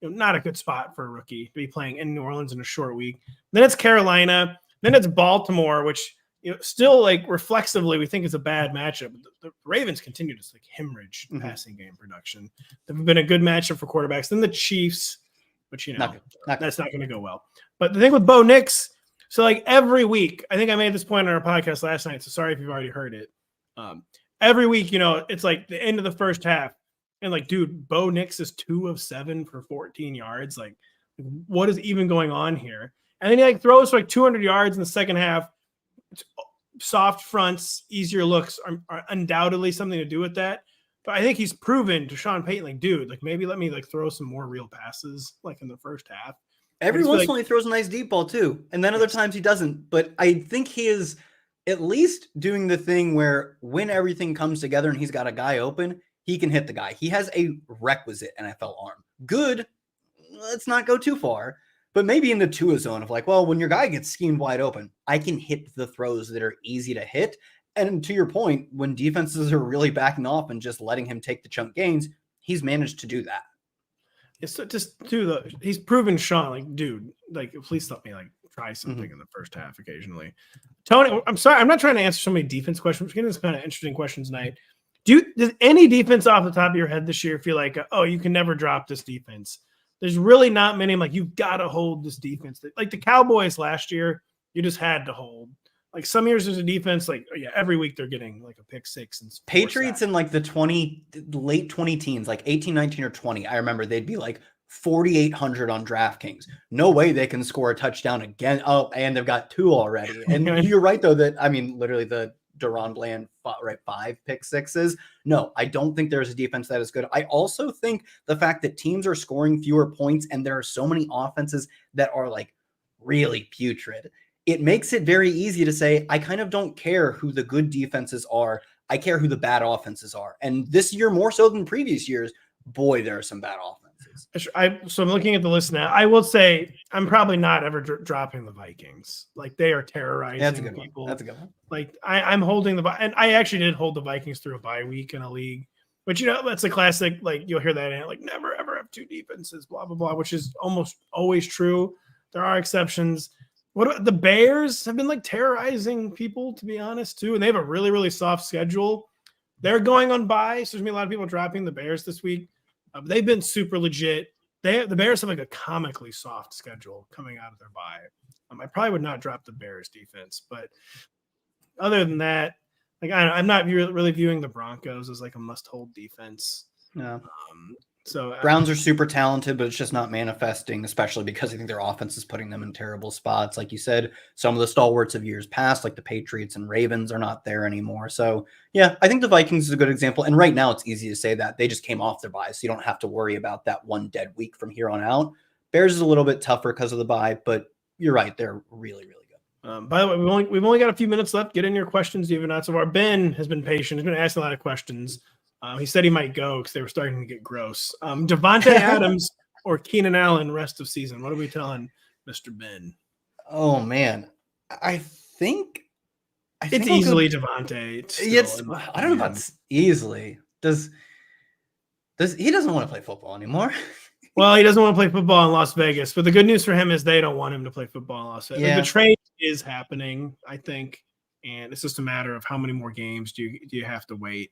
not a good spot for a rookie to be playing in New Orleans in a short week. Then it's Carolina. Then it's Baltimore, which still like reflexively we think is a bad matchup. The Ravens continue to like hemorrhage passing game production. They've been a good matchup for quarterbacks. Then the Chiefs, which that's not going to go well. But the thing with Bo Nix, So like every week, I think I made this point on our podcast last night. So sorry if you've already heard it. Every week, it's like the end of the first half. And like, dude, Bo Nix is 2 of 7 for 14 yards. Like, what is even going on here? And then he like throws for like 200 yards in the second half. Soft fronts, easier looks are undoubtedly something to do with that. But I think he's proven to Sean Payton, like, dude, like maybe let me like throw some more real passes like in the first half.
Every once in a while he throws a nice deep ball too. And then other times he doesn't. But I think he is at least doing the thing where when everything comes together and he's got a guy open, he can hit the guy. He has a requisite NFL arm. Good. Let's not go too far. But maybe in the Tua zone of like, well, when your guy gets schemed wide open, I can hit the throws that are easy to hit. And to your point, when defenses are really backing off and just letting him take the chunk gains, he's managed to do that.
It's just he's proven Sean, like, dude, like, please let me like try something in the first half occasionally. Tony, I'm sorry, I'm not trying to answer so many defense questions. We're getting this kind of interesting questions tonight. Does any defense off the top of your head this year feel like, oh, you can never drop this defense? There's really not many. I'm like, you've got to hold this defense. Like the Cowboys last year, you just had to hold. Like some years there's a defense, like, oh yeah, every week they're getting like a pick six. And
Patriots in like the late 20 teens, like 18, 19, or 20. I remember they'd be like 4,800 on DraftKings. No way they can score a touchdown again. Oh, and they've got 2 already. And you're right though that literally the Deron Bland 5 pick sixes. No, I don't think there's a defense that is good. I also think the fact that teams are scoring fewer points and there are so many offenses that are like really putrid, it makes it very easy to say, I kind of don't care who the good defenses are. I care who the bad offenses are. And this year, more so than previous years, boy, there are some bad offenses.
So I'm looking at the list now. I will say I'm probably not ever dropping the Vikings. Like they are terrorizing people.
That's a good one.
Like I'm holding and I actually did hold the Vikings through a bye week in a league. But that's a classic. Like you'll hear that and like never ever have 2 defenses, blah blah blah, which is almost always true. There are exceptions. What about the Bears have been like terrorizing people, to be honest, too. And they have a really, really soft schedule. They're going on bye. So there's going to be a lot of people dropping the Bears this week. They've been super legit. The Bears have like a comically soft schedule coming out of their bye. I probably would not drop the Bears defense. But other than that, like I'm not really viewing the Broncos as like a must-hold defense.
No.
So
Browns are super talented, but it's just not manifesting, especially because I think their offense is putting them in terrible spots. Like you said, some of the stalwarts of years past, like the Patriots and Ravens, are not there anymore. So, yeah, I think the Vikings is a good example. And right now it's easy to say that. They just came off their bye, so you don't have to worry about that one dead week from here on out. Bears is a little bit tougher because of the bye, but you're right. They're really, really good.
By the way, we've only got a few minutes left. Get in your questions, even not so far. Ben has been patient. He's been asking a lot of questions. He said he might go because they were starting to get gross. Devontae Adams or Keenan Allen rest of season. What are we telling Mr. Ben?
Oh man, I think
it's easily Devontae.
I don't know if it's easily. Does he doesn't want to play football anymore?
Well, he doesn't want to play football in Las Vegas, but the good news for him is they don't want him to play football in Las Vegas. Yeah. The trade is happening, I think, and it's just a matter of how many more games do you have to wait.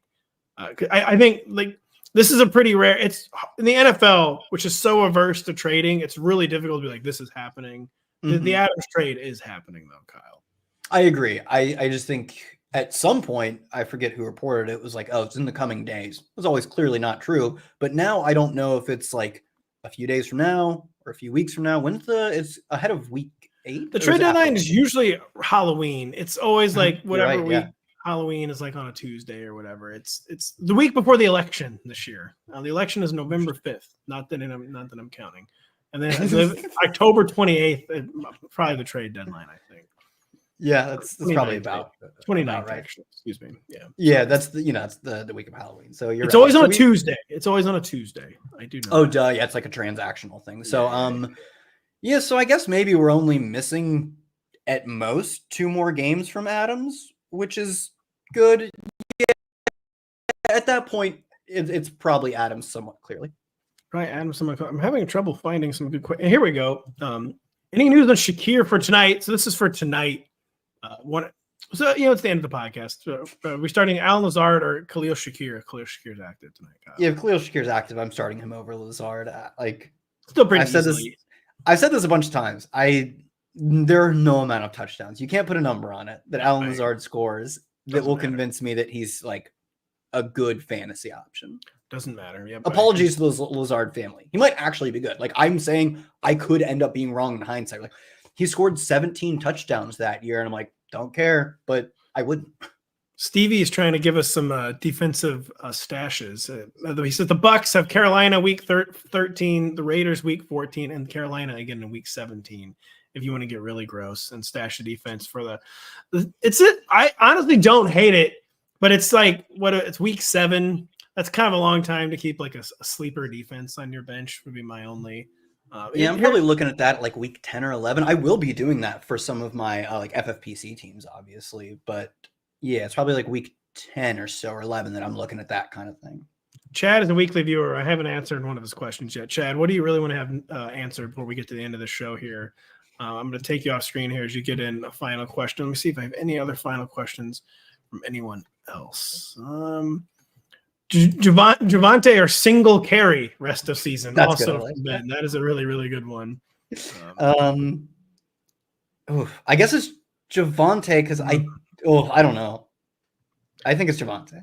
I think like this is a pretty rare. It's in the NFL, which is so averse to trading. It's really difficult to be like, this is happening. Mm-hmm. The Adams trade is happening, though, Kyle.
I agree. I just think at some point, I forget who reported it, was like, oh, it's in the coming days. It was always clearly not true. But now I don't know if it's like a few days from now or a few weeks from now. it's ahead of week 8?
The trade deadline is usually Halloween. It's always like whatever week. Yeah. Halloween is like on a Tuesday or whatever. It's the week before the election this year. The election is November 5th. Not that I'm counting. And then October 28th, probably the trade deadline, I think.
Yeah, that's probably about
29th, right? Actually. Excuse me. Yeah.
Yeah, that's the week of Halloween. So
it's always on a Tuesday. It's always on a Tuesday. I do know.
Oh, duh. Yeah, it's like a transactional thing. So so I guess maybe we're only missing at most 2 more games from Adams, which is good. Yeah. At that point, it's probably Adams somewhat clearly.
Right, Adams somewhat. I'm having trouble finding some good questions. Here we go. Any news on Shakir for tonight? So this is for tonight. It's the end of the podcast. So, we're starting Alan Lazard or Khalil Shakir. Khalil Shakir's active tonight, Kyle.
Yeah, if Khalil Shakir's active, I'm starting him over Lazard.
Still pretty
I've said this a bunch of times. There are no amount of touchdowns. You can't put a number on it that Allen Lazard scores that will convince me that he's like a good fantasy option.
Doesn't matter. Yep,
Apologies to the Lazard family. He might actually be good. Like I'm saying, I could end up being wrong in hindsight. Like he scored 17 touchdowns that year, and I'm like, don't care, but I wouldn't.
Stevie is trying to give us some defensive stashes. He says the Bucks have Carolina week 13, the Raiders week 14, and Carolina again in week 17. If you want to get really gross and stash a defense for I honestly don't hate it, but it's like it's week 7. That's kind of a long time to keep like a sleeper defense on your bench. Would be my only.
I'm probably looking at that like week 10 or 11. I will be doing that for some of my like FFPC teams, obviously, but. Yeah, it's probably like week 10 or so or 11 that I'm looking at that kind of thing.
Chad is a weekly viewer. I haven't answered one of his questions yet. Chad, what do you really want to have answered before we get to the end of the show here? I'm going to take you off screen here as you get in a final question. Let me see if I have any other final questions from anyone else. Javante or single carry rest of season.
That's
also
good.
From Ben. That is a really, really good one.
I guess it's Javante because I don't know. I think it's Javante.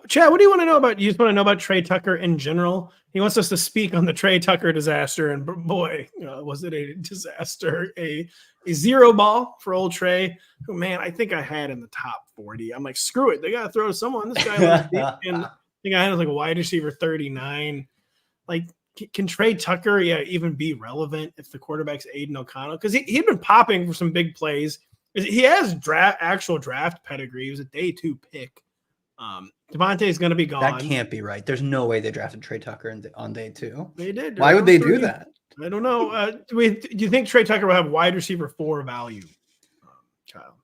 Chad, what do you want to know about? You just want to know about Trey Tucker in general? He wants us to speak on the Trey Tucker disaster, and boy, was it a disaster! A zero ball for old Trey, who, man, I think I had in the top 40. I'm like, screw it, they got to throw to someone. This guy, and I think I had like a wide receiver 39. Like, can Trey Tucker, even be relevant if the quarterback's Aiden O'Connell? Because he'd been popping for some big plays. He has actual draft pedigree. He was a day 2 pick. Devontae is going to be gone.
That can't be right. There's no way they drafted Trey Tucker on day 2.
They did.
Why would they do that?
I don't know. Do you think Trey Tucker will have wide receiver 4 value, Kyle?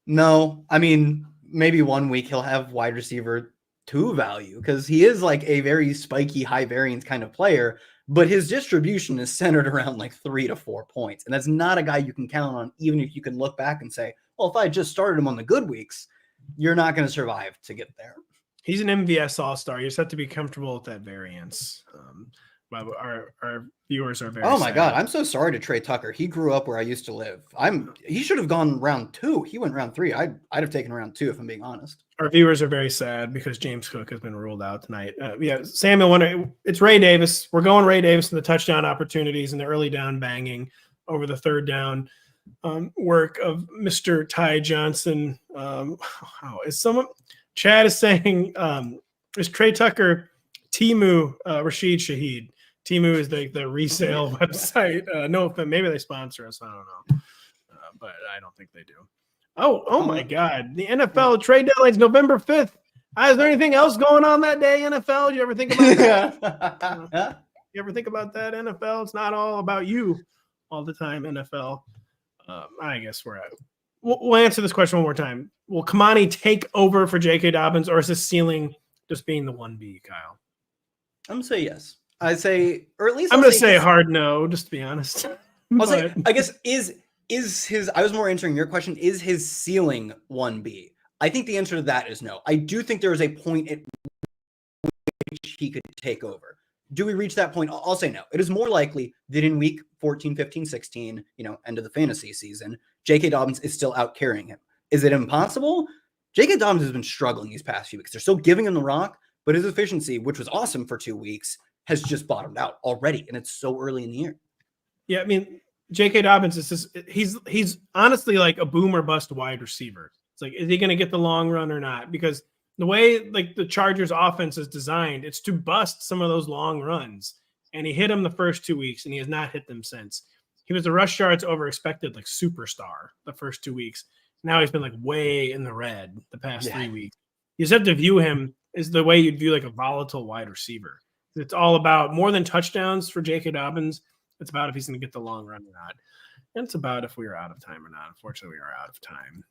No. I mean, maybe one week he'll have wide receiver 2 value because he is like a very spiky, high variance kind of player. But his distribution is centered around like 3 to 4 points. And that's not a guy you can count on, even if you can look back and say, well, if I just started him on the good weeks, you're not going to survive to get there.
He's an MVS all-star. You just have to be comfortable with that variance. Our viewers are very sad.
God. I'm so sorry to Trey Tucker. He grew up where I used to live. He should have gone round 2. He went round 3. I'd have taken round 2 if I'm being honest.
Our viewers are very sad because James Cook has been ruled out tonight. Samuel, it's Ray Davis. We're going Ray Davis in the touchdown opportunities and the early down banging over the third down work of Mr. Ty Johnson. Chad is saying, is Trey Tucker Timu Rashid Shaheed? Timu is the resale website. No offense, maybe they sponsor us. I don't know, but I don't think they do. Oh my God! The NFL trade deadline's November 5th. Is there anything else going on that day, NFL? Do you ever think about that? You ever think about that, NFL? It's not all about you all the time, NFL. I guess we'll answer this question one more time. Will Kamani take over for J.K. Dobbins, or is his ceiling just being the 1B, Kyle?
I'm going to say yes. I say, or at least
I'm going to say hard no, just to be honest.
I guess is his, I was more answering your question, is his ceiling 1B? I think the answer to that is no. I do think there is a point at which he could take over. Do we reach that point? I'll say no. It is more likely that in week 14, 15, 16, end of the fantasy season, J.K. Dobbins is still out carrying him. Is it impossible? J.K. Dobbins has been struggling these past few weeks. They're still giving him the rock, but his efficiency, which was awesome for 2 weeks, has just bottomed out already, and it's so early in the year.
Yeah, I mean, J.K. Dobbins he's honestly like a boom or bust wide receiver. It's like, is he going to get the long run or not? Because the way like the Chargers offense is designed, it's to bust some of those long runs. And he hit them the first 2 weeks, and he has not hit them since. He was a rush yards over expected like superstar the first 2 weeks. Now he's been like way in the red the past 3 weeks. You just have to view him as the way you'd view like a volatile wide receiver. It's all about more than touchdowns for J.K. Dobbins. It's about if he's going to get the long run or not. And it's about if we are out of time or not. Unfortunately, we are out of time.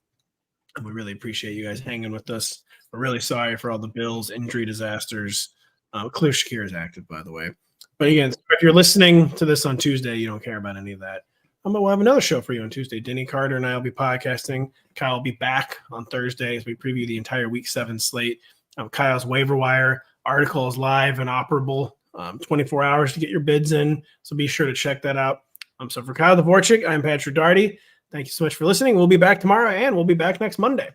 And we really appreciate you guys hanging with us. We're really sorry for all the Bills injury disasters. Khalil Shakir is active, by the way. But again, if you're listening to this on Tuesday, you don't care about any of that. We'll have another show for you on Tuesday. Denny Carter and I will be podcasting. Kyle will be back on Thursday as we preview the entire Week 7 slate. Kyle's waiver wire article is live and operable, 24 hours to get your bids in. So be sure to check that out. So for Kyle Dvorchak, I'm Patrick Daugherty. Thank you so much for listening. We'll be back tomorrow, and we'll be back next Monday.